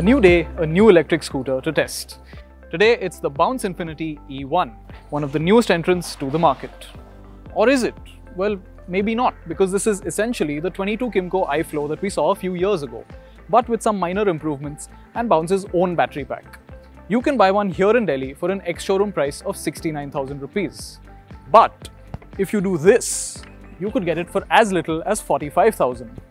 A new day, a new electric scooter to test. Today it's the Bounce Infinity E1, one of the newest entrants to the market. Or is it? Well, maybe not, because this is essentially the 22 Kymco iFlow that we saw a few years ago, but with some minor improvements and Bounce's own battery pack. You can buy one here in Delhi for an ex-showroom price of 69,000 rupees. But if you do this, you could get it for as little as 45,000.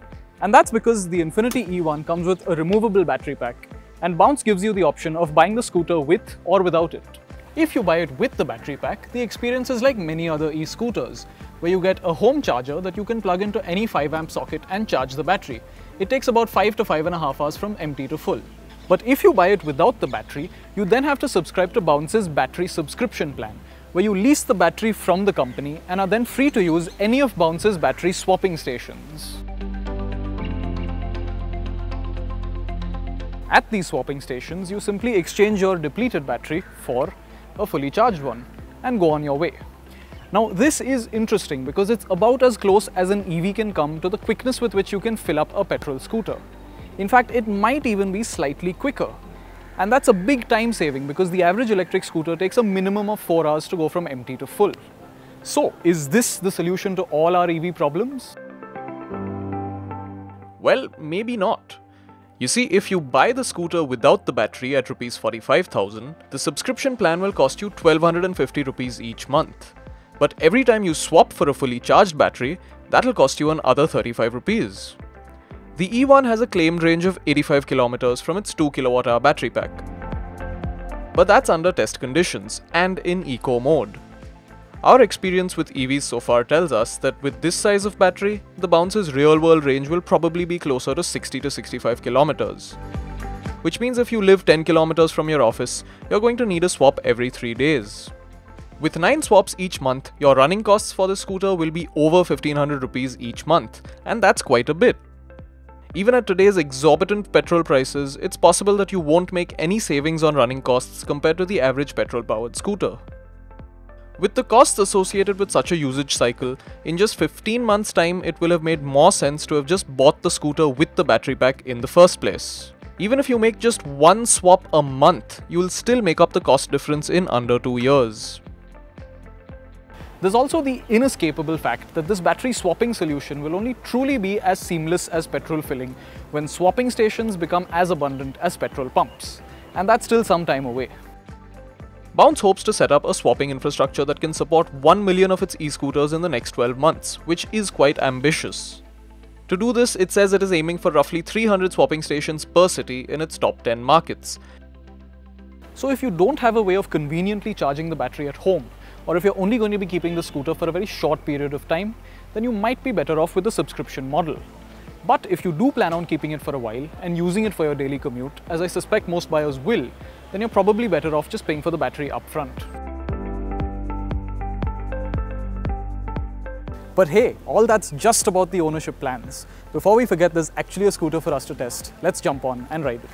And that's because the Infinity E1 comes with a removable battery pack, and Bounce gives you the option of buying the scooter with or without it. If you buy it with the battery pack, the experience is like many other e-scooters, where you get a home charger that you can plug into any 5-amp socket and charge the battery. It takes about 5 to 5.5 hours from empty to full. But if you buy it without the battery, you then have to subscribe to Bounce's battery subscription plan, where you lease the battery from the company and are then free to use any of Bounce's battery swapping stations. At these swapping stations, you simply exchange your depleted battery for a fully charged one and go on your way. Now, this is interesting because it's about as close as an EV can come to the quickness with which you can fill up a petrol scooter. In fact, it might even be slightly quicker. And that's a big time saving because the average electric scooter takes a minimum of 4 hours to go from empty to full. So, is this the solution to all our EV problems? Well, maybe not. You see, if you buy the scooter without the battery at Rs 45,000, the subscription plan will cost you 1,250 rupees each month. But every time you swap for a fully charged battery, that'll cost you another 35 rupees. The E1 has a claimed range of 85 kilometers from its 2 kWh battery pack. But that's under test conditions and in eco mode. Our experience with EVs so far tells us that with this size of battery, the Bounce's real-world range will probably be closer to 60 to 65 kilometers. Which means if you live 10 kilometers from your office, you're going to need a swap every 3 days. With 9 swaps each month, your running costs for the scooter will be over 1,500 rupees each month, and that's quite a bit. Even at today's exorbitant petrol prices, it's possible that you won't make any savings on running costs compared to the average petrol-powered scooter. With the costs associated with such a usage cycle, in just 15 months' time, it will have made more sense to have just bought the scooter with the battery pack in the first place. Even if you make just one swap a month, you will still make up the cost difference in under 2 years. There's also the inescapable fact that this battery swapping solution will only truly be as seamless as petrol filling when swapping stations become as abundant as petrol pumps. And that's still some time away. Bounce hopes to set up a swapping infrastructure that can support 1 million of its e-scooters in the next 12 months, which is quite ambitious. To do this, it says it is aiming for roughly 300 swapping stations per city in its top 10 markets. So if you don't have a way of conveniently charging the battery at home, or if you're only going to be keeping the scooter for a very short period of time, then you might be better off with the subscription model. But if you do plan on keeping it for a while and using it for your daily commute, as I suspect most buyers will, then you're probably better off just paying for the battery upfront. But hey, all that's just about the ownership plans. Before we forget there's actually a scooter for us to test, let's jump on and ride it.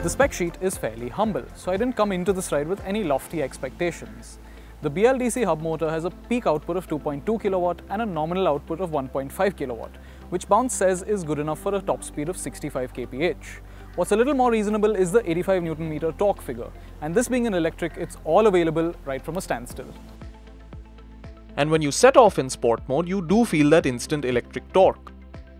The spec sheet is fairly humble, so I didn't come into this ride with any lofty expectations. The BLDC hub motor has a peak output of 2.2 kW and a nominal output of 1.5 kW, which Bounce says is good enough for a top speed of 65 kph. What's a little more reasonable is the 85 Nm torque figure, and this being an electric, it's all available right from a standstill. And when you set off in sport mode, you do feel that instant electric torque.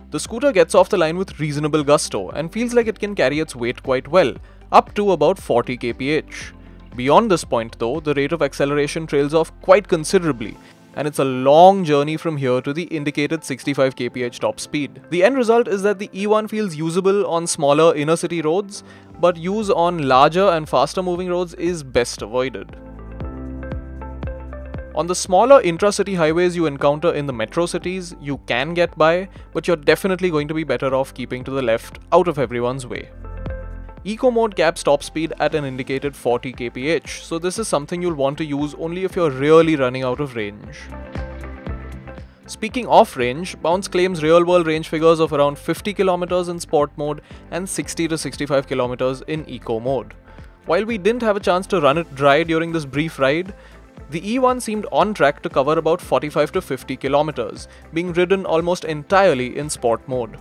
The scooter gets off the line with reasonable gusto and feels like it can carry its weight quite well, up to about 40 kph. Beyond this point though, the rate of acceleration trails off quite considerably, and it's a long journey from here to the indicated 65 kph top speed. The end result is that the E1 feels usable on smaller inner city roads, but use on larger and faster moving roads is best avoided. On the smaller intra-city highways you encounter in the metro cities, you can get by, but you're definitely going to be better off keeping to the left, out of everyone's way. Eco mode caps top speed at an indicated 40 kph, so this is something you'll want to use only if you're really running out of range. Speaking of range, Bounce claims real-world range figures of around 50 km in sport mode and 60 to 65 km in eco mode. While we didn't have a chance to run it dry during this brief ride, the E1 seemed on track to cover about 45 to 50 km, being ridden almost entirely in sport mode.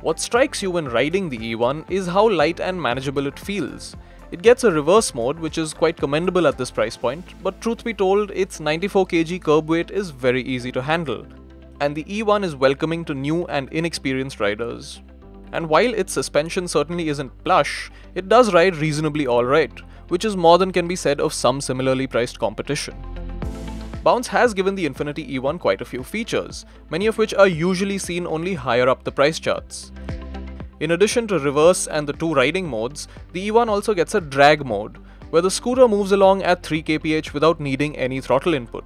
What strikes you when riding the E1 is how light and manageable it feels. It gets a reverse mode, which is quite commendable at this price point, but truth be told, its 94 kg curb weight is very easy to handle, and the E1 is welcoming to new and inexperienced riders. And while its suspension certainly isn't plush, it does ride reasonably alright, which is more than can be said of some similarly priced competition. Bounce has given the Infiniti E1 quite a few features, many of which are usually seen only higher up the price charts. In addition to reverse and the two riding modes, the E1 also gets a drag mode, where the scooter moves along at 3 kph without needing any throttle input.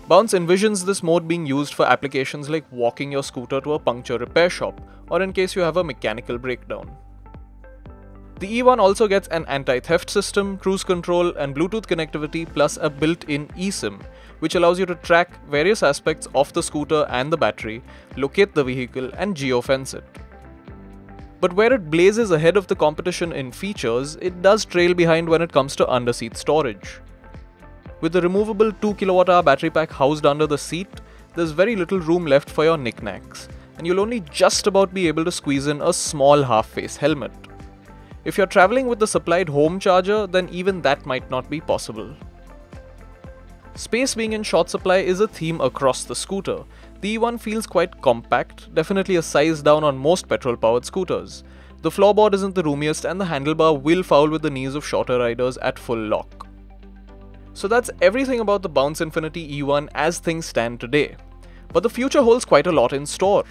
Bounce envisions this mode being used for applications like walking your scooter to a puncture repair shop, or in case you have a mechanical breakdown. The E1 also gets an anti-theft system, cruise control, and Bluetooth connectivity, plus a built-in eSIM, which allows you to track various aspects of the scooter and the battery, locate the vehicle, and geofence it. But where it blazes ahead of the competition in features, it does trail behind when it comes to under-seat storage. With the removable 2 kWh battery pack housed under the seat, there's very little room left for your knickknacks, and you'll only just about be able to squeeze in a small half-face helmet. If you're traveling with the supplied home charger, then even that might not be possible. Space being in short supply is a theme across the scooter. The E1 feels quite compact, definitely a size down on most petrol-powered scooters. The floorboard isn't the roomiest, and the handlebar will foul with the knees of shorter riders at full lock. So that's everything about the Bounce Infiniti E1 as things stand today. But the future holds quite a lot in store.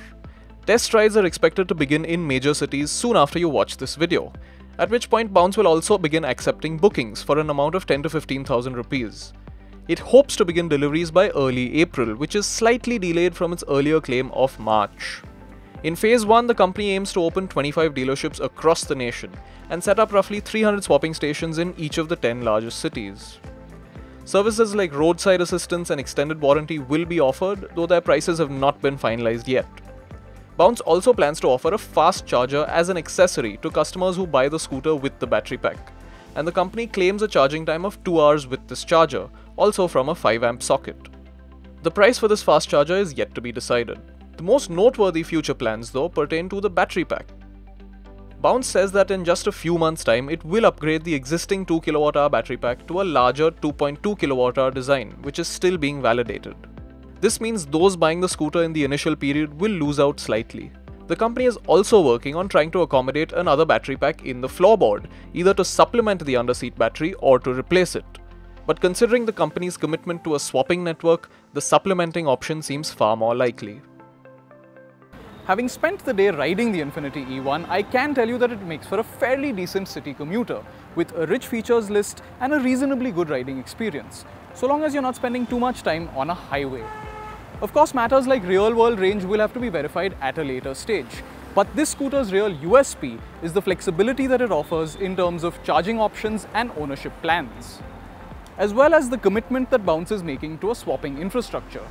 Test rides are expected to begin in major cities soon after you watch this video, at which point Bounce will also begin accepting bookings for an amount of 10 to 15,000 rupees. It hopes to begin deliveries by early April, which is slightly delayed from its earlier claim of March. In Phase 1, the company aims to open 25 dealerships across the nation and set up roughly 300 swapping stations in each of the 10 largest cities. Services like roadside assistance and extended warranty will be offered, though their prices have not been finalized yet. Bounce also plans to offer a fast charger as an accessory to customers who buy the scooter with the battery pack, and the company claims a charging time of 2 hours with this charger, also from a 5-amp socket. The price for this fast charger is yet to be decided. The most noteworthy future plans, though, pertain to the battery pack. Bounce says that in just a few months' time, it will upgrade the existing 2 kWh battery pack to a larger 2.2 kWh design, which is still being validated. This means those buying the scooter in the initial period will lose out slightly. The company is also working on trying to accommodate another battery pack in the floorboard, either to supplement the underseat battery or to replace it. But considering the company's commitment to a swapping network, the supplementing option seems far more likely. Having spent the day riding the Infiniti E1, I can tell you that it makes for a fairly decent city commuter, with a rich features list and a reasonably good riding experience, so long as you're not spending too much time on a highway. Of course, matters like real-world range will have to be verified at a later stage, but this scooter's real USP is the flexibility that it offers in terms of charging options and ownership plans, as well as the commitment that Bounce is making to a swapping infrastructure.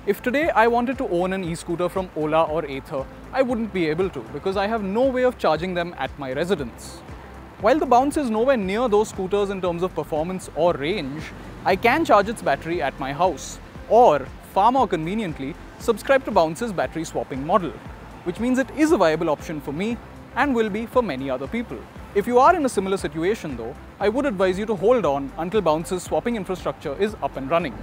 If today I wanted to own an e-scooter from Ola or Ather, I wouldn't be able to because I have no way of charging them at my residence. While the Bounce is nowhere near those scooters in terms of performance or range, I can charge its battery at my house, or far more conveniently, subscribe to Bounce's battery swapping model, which means it is a viable option for me and will be for many other people. If you are in a similar situation though, I would advise you to hold on until Bounce's swapping infrastructure is up and running.